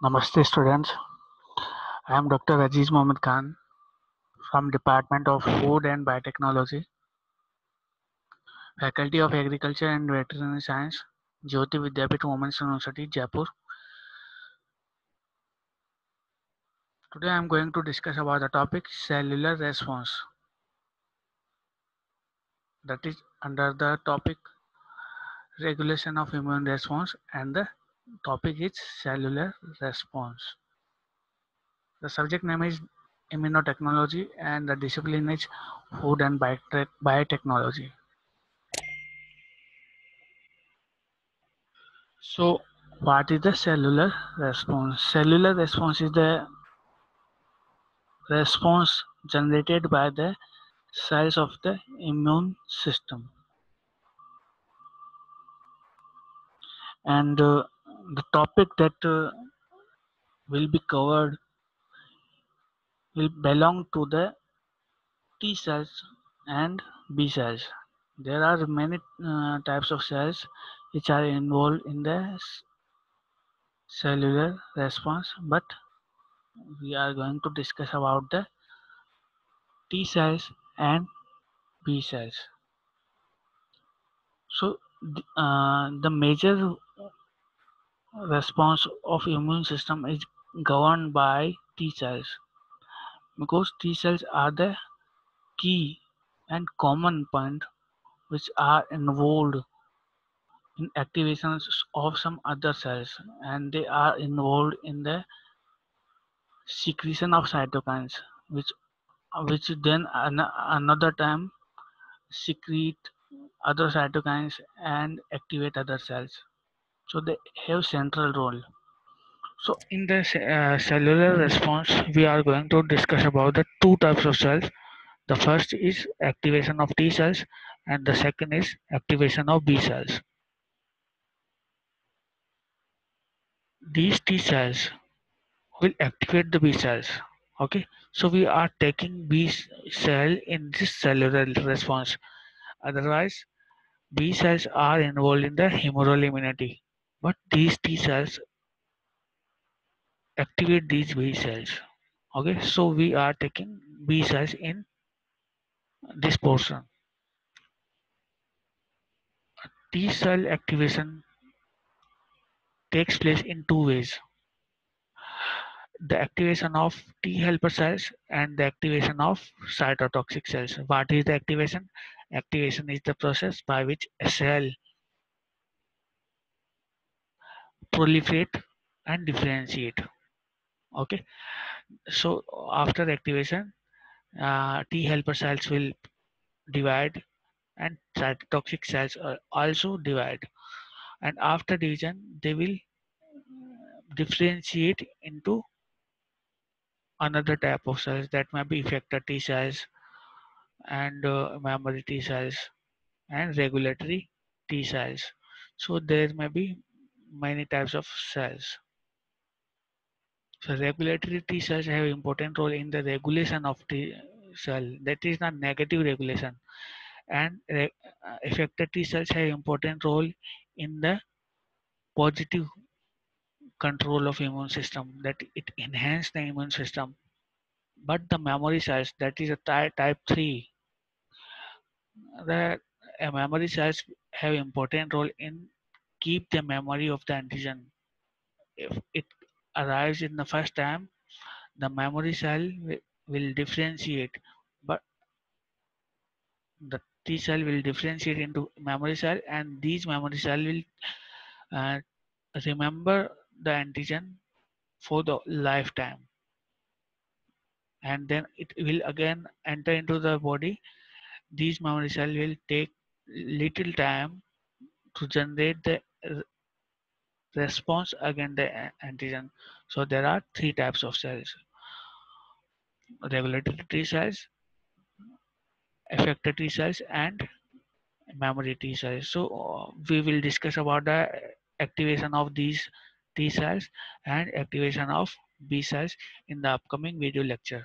Namaste students, I am Dr. Aziz Mohammed Khan from Department of Food and Biotechnology, Faculty of Agriculture and Veterinary Science, Jyoti Vidyapith Women's University, Jaipur. Today I am going to discuss about the topic cellular response, that is under the topic regulation of immune response, and the topic is cellular response. The subject name is immunotechnology and the discipline is food and biotechnology. So, what is the cellular response? Cellular response is the response generated by the cells of the immune system. And the topic that will be covered will belong to the T cells and B cells. There are many types of cells which are involved in the cellular response, but we are going to discuss about the T cells and B cells. So the major response of immune system is governed by T cells because T cells are the key and common point which are involved in activations of some other cells, and they are involved in the secretion of cytokines which then another time secrete other cytokines and activate other cells. So they have central role. So in the cellular response, we are going to discuss about the two types of cells. The first is activation of T cells, and the second is activation of B cells. These T cells will activate the B cells. Okay, so we are taking cell in this cellular response. Otherwise, B cells are involved in the humoral immunity, but these T cells activate these B cells. Okay, so we are taking B cells in this portion. T cell activation takes place in two ways: the activation of T helper cells and the activation of cytotoxic cells. What is the activation? Activation is the process by which a cell proliferate and differentiate. Okay, so after activation, T helper cells will divide and cytotoxic cells also divide, and after division they will differentiate into another type of cells that may be effector T cells and memory T cells and regulatory T cells. So there may be many types of cells. So regulatory T cells have important role in the regulation of T cell. That is not negative regulation. And effector T cells have important role in the positive control of immune system. That it enhance the immune system. But the memory cells, that is a type 3, the memory cells have important role in keep the memory of the antigen. If it arrives in the first time, the memory cell will differentiate, but the T cell will differentiate into memory cell, and these memory cell will uh, remember the antigen for the lifetime, and then it will again enter into the body. These memory cell will take little time to generate the response against the antigen. So there are three types of cells: regulatory T cells, effector T cells, and memory T cells. So we will discuss about the activation of these T cells and activation of B cells in the upcoming video lecture.